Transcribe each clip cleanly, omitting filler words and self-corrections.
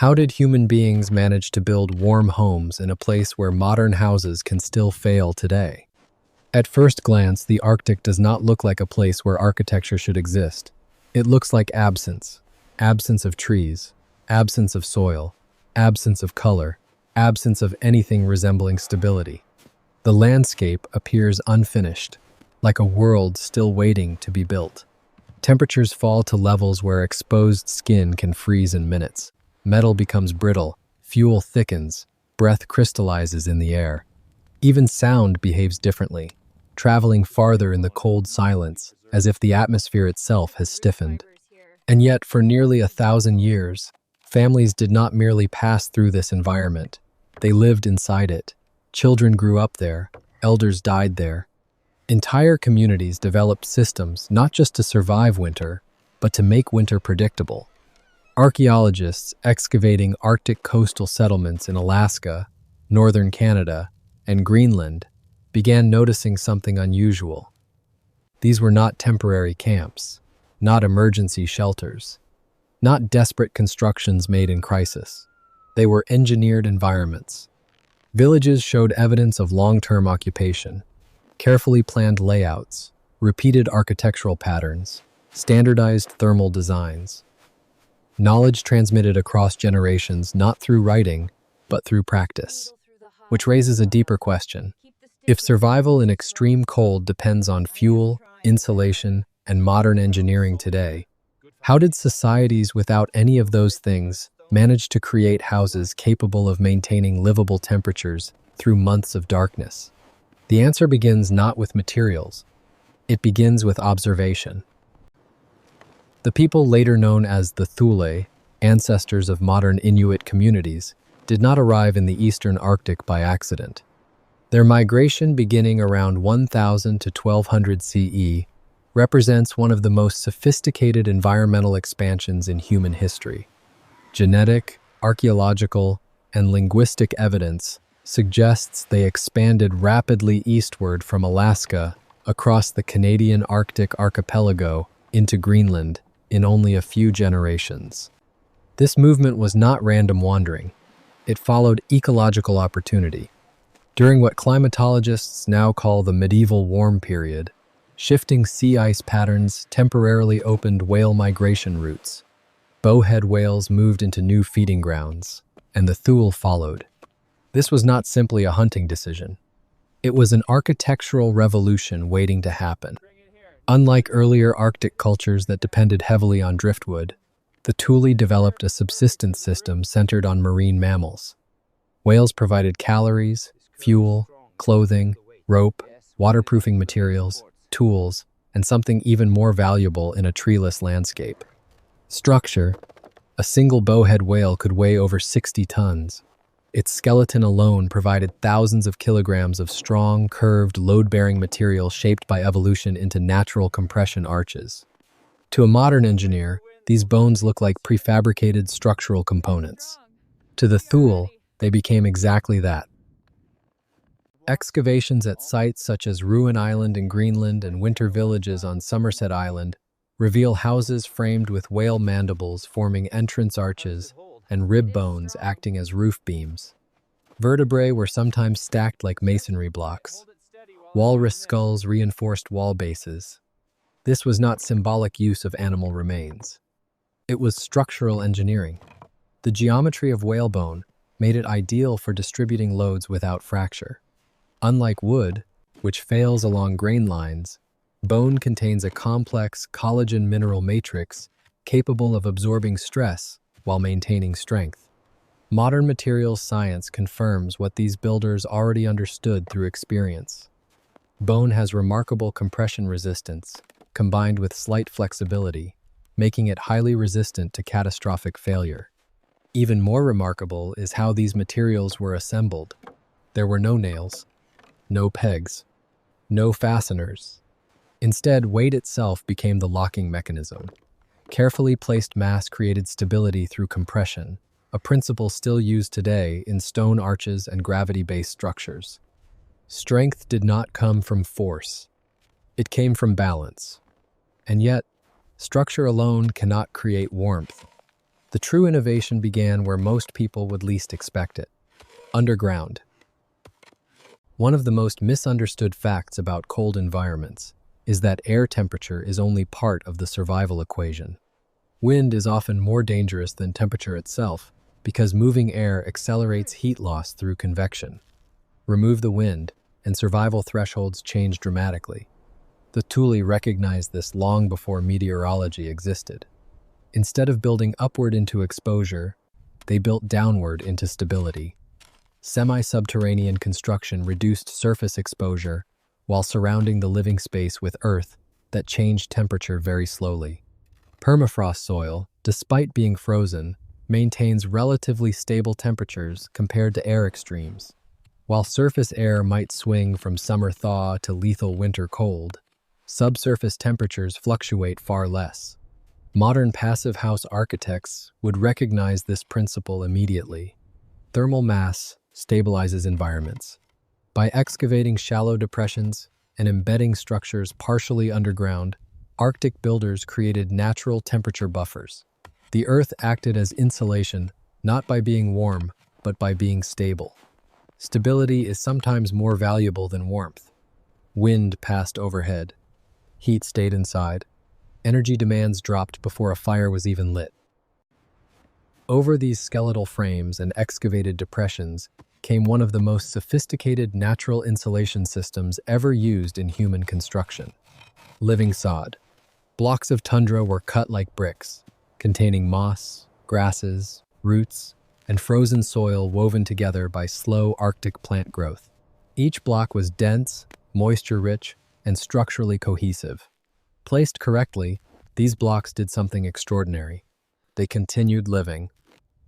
How did human beings manage to build warm homes in a place where modern houses can still fail today? At first glance, the Arctic does not look like a place where architecture should exist. It looks like absence. Absence of trees, absence of soil, absence of color, absence of anything resembling stability. The landscape appears unfinished, like a world still waiting to be built. Temperatures fall to levels where exposed skin can freeze in minutes. Metal becomes brittle, fuel thickens, breath crystallizes in the air. Even sound behaves differently, traveling farther in the cold silence, as if the atmosphere itself has stiffened. And yet, for nearly 1,000 years, families did not merely pass through this environment. They lived inside it. Children grew up there, elders died there. Entire communities developed systems not just to survive winter, but to make winter predictable. Archaeologists excavating Arctic coastal settlements in Alaska, northern Canada, and Greenland began noticing something unusual. These were not temporary camps, not emergency shelters, not desperate constructions made in crisis. They were engineered environments. Villages showed evidence of long-term occupation, carefully planned layouts, repeated architectural patterns, standardized thermal designs. Knowledge transmitted across generations not through writing, but through practice. Which raises a deeper question. If survival in extreme cold depends on fuel, insulation, and modern engineering today, how did societies without any of those things manage to create houses capable of maintaining livable temperatures through months of darkness? The answer begins not with materials. It begins with observation. The people later known as the Thule, ancestors of modern Inuit communities, did not arrive in the eastern Arctic by accident. Their migration beginning around 1000 to 1200 CE represents one of the most sophisticated environmental expansions in human history. Genetic, archaeological, and linguistic evidence suggests they expanded rapidly eastward from Alaska across the Canadian Arctic archipelago into Greenland in only a few generations. This movement was not random wandering. It followed ecological opportunity. During what climatologists now call the medieval warm period, shifting sea ice patterns temporarily opened whale migration routes. Bowhead whales moved into new feeding grounds, and the Thule followed. This was not simply a hunting decision. It was an architectural revolution waiting to happen. Unlike earlier Arctic cultures that depended heavily on driftwood, the Thule developed a subsistence system centered on marine mammals. Whales provided calories, fuel, clothing, rope, waterproofing materials, tools, and something even more valuable in a treeless landscape. Structure. A single bowhead whale could weigh over 60 tons. Its skeleton alone provided thousands of kilograms of strong, curved, load-bearing material shaped by evolution into natural compression arches. To a modern engineer, these bones look like prefabricated structural components. To the Thule, they became exactly that. Excavations at sites such as Ruin Island in Greenland and winter villages on Somerset Island reveal houses framed with whale mandibles forming entrance arches and rib bones acting as roof beams. Vertebrae were sometimes stacked like masonry blocks. Walrus skulls reinforced wall bases. This was not symbolic use of animal remains. It was structural engineering. The geometry of whalebone made it ideal for distributing loads without fracture. Unlike wood, which fails along grain lines, bone contains a complex collagen mineral matrix capable of absorbing stress while maintaining strength. Modern materials science confirms what these builders already understood through experience. Bone has remarkable compression resistance, combined with slight flexibility, making it highly resistant to catastrophic failure. Even more remarkable is how these materials were assembled. There were no nails, no pegs, no fasteners. Instead, weight itself became the locking mechanism. Carefully placed mass created stability through compression, a principle still used today in stone arches and gravity-based structures. Strength did not come from force. It came from balance. And yet, structure alone cannot create warmth. The true innovation began where most people would least expect it: underground. One of the most misunderstood facts about cold environments is that air temperature is only part of the survival equation. Wind is often more dangerous than temperature itself because moving air accelerates heat loss through convection. Remove the wind, and survival thresholds change dramatically. The Thule recognized this long before meteorology existed. Instead of building upward into exposure, they built downward into stability. Semi-subterranean construction reduced surface exposure while surrounding the living space with earth that changed temperature very slowly. Permafrost soil, despite being frozen, maintains relatively stable temperatures compared to air extremes. While surface air might swing from summer thaw to lethal winter cold, subsurface temperatures fluctuate far less. Modern passive house architects would recognize this principle immediately. Thermal mass stabilizes environments. By excavating shallow depressions and embedding structures partially underground, Arctic builders created natural temperature buffers. The Earth acted as insulation, not by being warm, but by being stable. Stability is sometimes more valuable than warmth. Wind passed overhead. Heat stayed inside. Energy demands dropped before a fire was even lit. Over these skeletal frames and excavated depressions came one of the most sophisticated natural insulation systems ever used in human construction: living sod. Blocks of tundra were cut like bricks, containing moss, grasses, roots, and frozen soil woven together by slow Arctic plant growth. Each block was dense, moisture-rich, and structurally cohesive. Placed correctly, these blocks did something extraordinary. They continued living.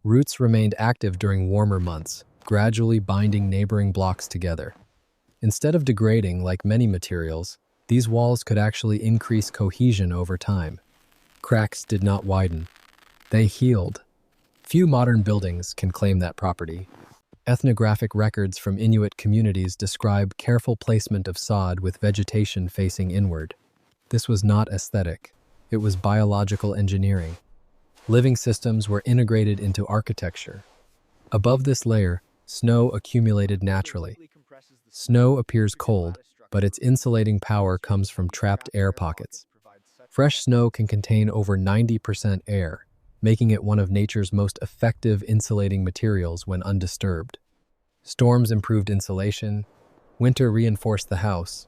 Roots remained active during warmer months, gradually binding neighboring blocks together. Instead of degrading like many materials, these walls could actually increase cohesion over time. Cracks did not widen. They healed. Few modern buildings can claim that property. Ethnographic records from Inuit communities describe careful placement of sod with vegetation facing inward. This was not aesthetic. It was biological engineering. Living systems were integrated into architecture. Above this layer, snow accumulated naturally. Snow appears cold, but its insulating power comes from trapped air pockets. Fresh snow can contain over 90% air, making it one of nature's most effective insulating materials when undisturbed. Storms improved insulation. Winter reinforced the house.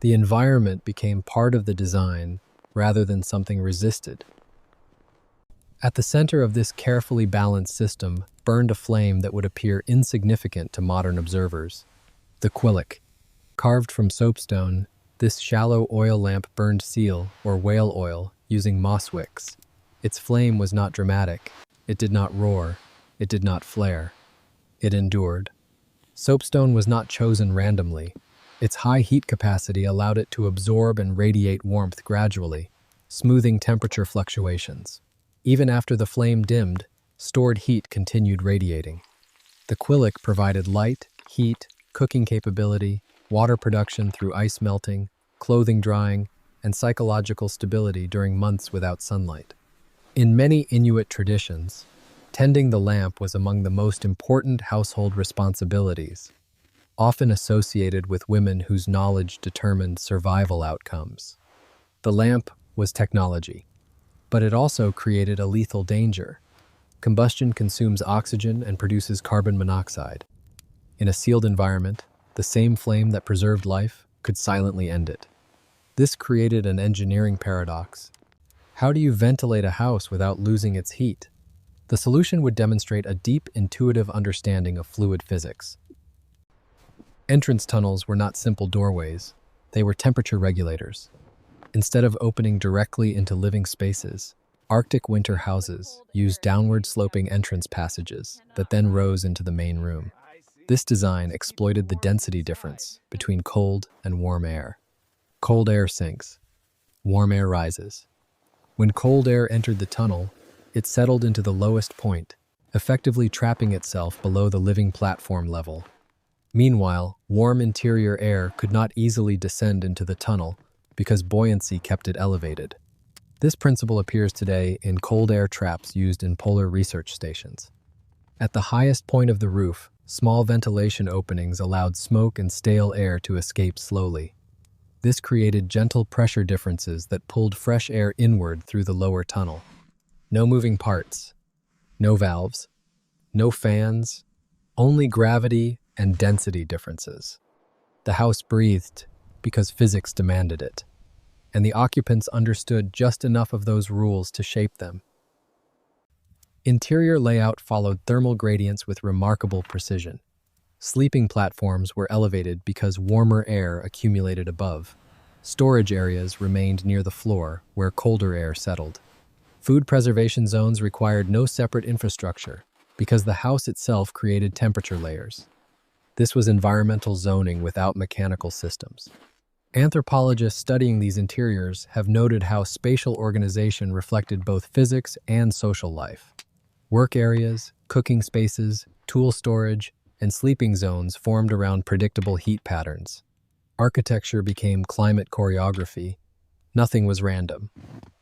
The environment became part of the design rather than something resisted. At the center of this carefully balanced system burned a flame that would appear insignificant to modern observers: the quillic. Carved from soapstone, this shallow oil lamp burned seal or whale oil using moss wicks. Its flame was not dramatic. It did not roar. It did not flare. It endured. Soapstone was not chosen randomly. Its high heat capacity allowed it to absorb and radiate warmth gradually, smoothing temperature fluctuations. Even after the flame dimmed, stored heat continued radiating. The quillic provided light, heat, cooking capability, water production through ice melting, clothing drying, and psychological stability during months without sunlight. In many Inuit traditions, tending the lamp was among the most important household responsibilities, often associated with women whose knowledge determined survival outcomes. The lamp was technology, but it also created a lethal danger. Combustion consumes oxygen and produces carbon monoxide. In a sealed environment, the same flame that preserved life could silently end it. This created an engineering paradox. How do you ventilate a house without losing its heat? The solution would demonstrate a deep, intuitive understanding of fluid physics. Entrance tunnels were not simple doorways. They were temperature regulators. Instead of opening directly into living spaces, Arctic winter houses used downward-sloping entrance passages that then rose into the main room. This design exploited the density difference between cold and warm air. Cold air sinks. Warm air rises. When cold air entered the tunnel, it settled into the lowest point, effectively trapping itself below the living platform level. Meanwhile, warm interior air could not easily descend into the tunnel because buoyancy kept it elevated. This principle appears today in cold air traps used in polar research stations. At the highest point of the roof, small ventilation openings allowed smoke and stale air to escape slowly. This created gentle pressure differences that pulled fresh air inward through the lower tunnel. No moving parts, no valves, no fans, only gravity and density differences. The house breathed because physics demanded it, and the occupants understood just enough of those rules to shape them. Interior layout followed thermal gradients with remarkable precision. Sleeping platforms were elevated because warmer air accumulated above. Storage areas remained near the floor, where colder air settled. Food preservation zones required no separate infrastructure because the house itself created temperature layers. This was environmental zoning without mechanical systems. Anthropologists studying these interiors have noted how spatial organization reflected both physics and social life. Work areas, cooking spaces, tool storage, and sleeping zones formed around predictable heat patterns. Architecture became climate choreography. Nothing was random.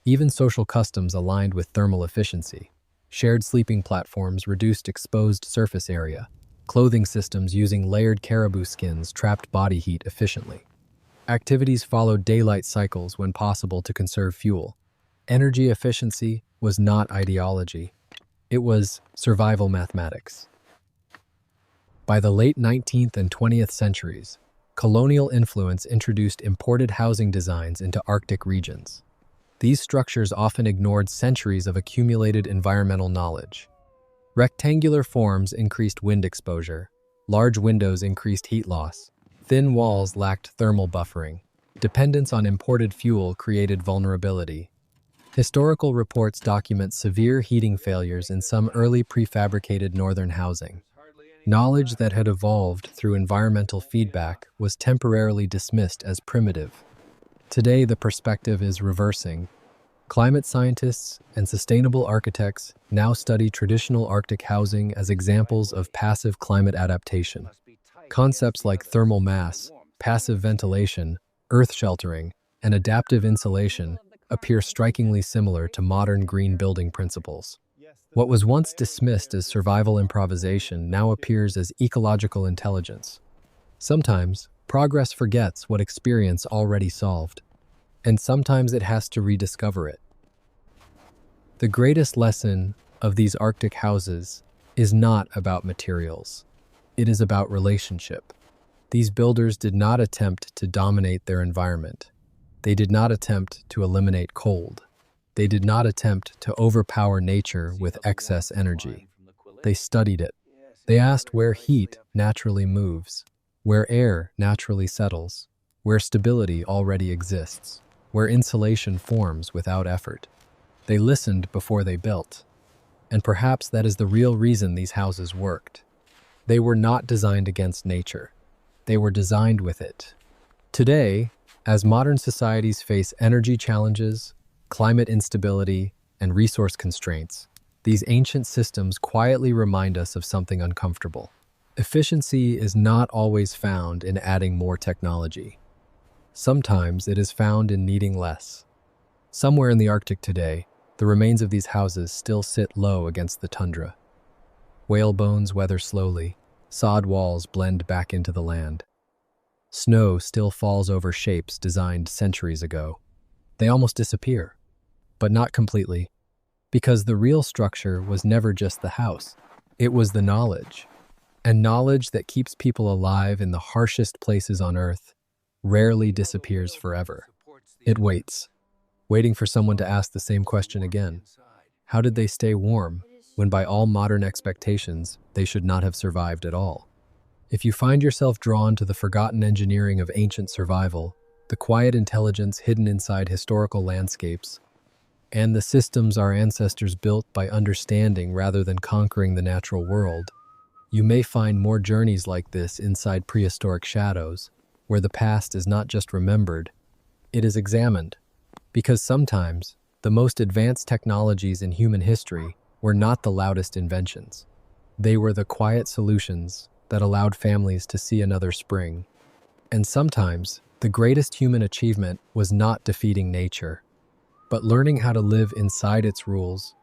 Even social customs aligned with thermal efficiency. Shared sleeping platforms reduced exposed surface area. Clothing systems using layered caribou skins trapped body heat efficiently. Activities followed daylight cycles when possible to conserve fuel. Energy efficiency was not ideology. It was survival mathematics. By the late 19th and 20th centuries, colonial influence introduced imported housing designs into Arctic regions. These structures often ignored centuries of accumulated environmental knowledge. Rectangular forms increased wind exposure. Large windows increased heat loss. Thin walls lacked thermal buffering. Dependence on imported fuel created vulnerability. Historical reports document severe heating failures in some early prefabricated northern housing. Knowledge that had evolved through environmental feedback was temporarily dismissed as primitive. Today, the perspective is reversing. Climate scientists and sustainable architects now study traditional Arctic housing as examples of passive climate adaptation. Concepts like thermal mass, passive ventilation, earth sheltering, and adaptive insulation appear strikingly similar to modern green building principles. What was once dismissed as survival improvisation now appears as ecological intelligence. Sometimes, progress forgets what experience already solved, and sometimes it has to rediscover it. The greatest lesson of these Arctic houses is not about materials. It is about relationship. These builders did not attempt to dominate their environment. They did not attempt to eliminate cold. They did not attempt to overpower nature with excess energy. They studied it. They asked where heat naturally moves, where air naturally settles, where stability already exists, where insulation forms without effort. They listened before they built. And perhaps that is the real reason these houses worked. They were not designed against nature. They were designed with it. Today, as modern societies face energy challenges, climate instability, and resource constraints, these ancient systems quietly remind us of something uncomfortable. Efficiency is not always found in adding more technology. Sometimes it is found in needing less. Somewhere in the Arctic today, the remains of these houses still sit low against the tundra. Whale bones weather slowly, sod walls blend back into the land. Snow still falls over shapes designed centuries ago. They almost disappear, but not completely, because the real structure was never just the house. It was the knowledge. And knowledge that keeps people alive in the harshest places on Earth rarely disappears forever. It waits, waiting for someone to ask the same question again. How did they stay warm when by all modern expectations, they should not have survived at all? If you find yourself drawn to the forgotten engineering of ancient survival, the quiet intelligence hidden inside historical landscapes, and the systems our ancestors built by understanding rather than conquering the natural world, you may find more journeys like this inside prehistoric shadows, where the past is not just remembered, it is examined. Because sometimes, the most advanced technologies in human history were not the loudest inventions. They were the quiet solutions that allowed families to see another spring. And sometimes, the greatest human achievement was not defeating nature. but learning how to live inside its rules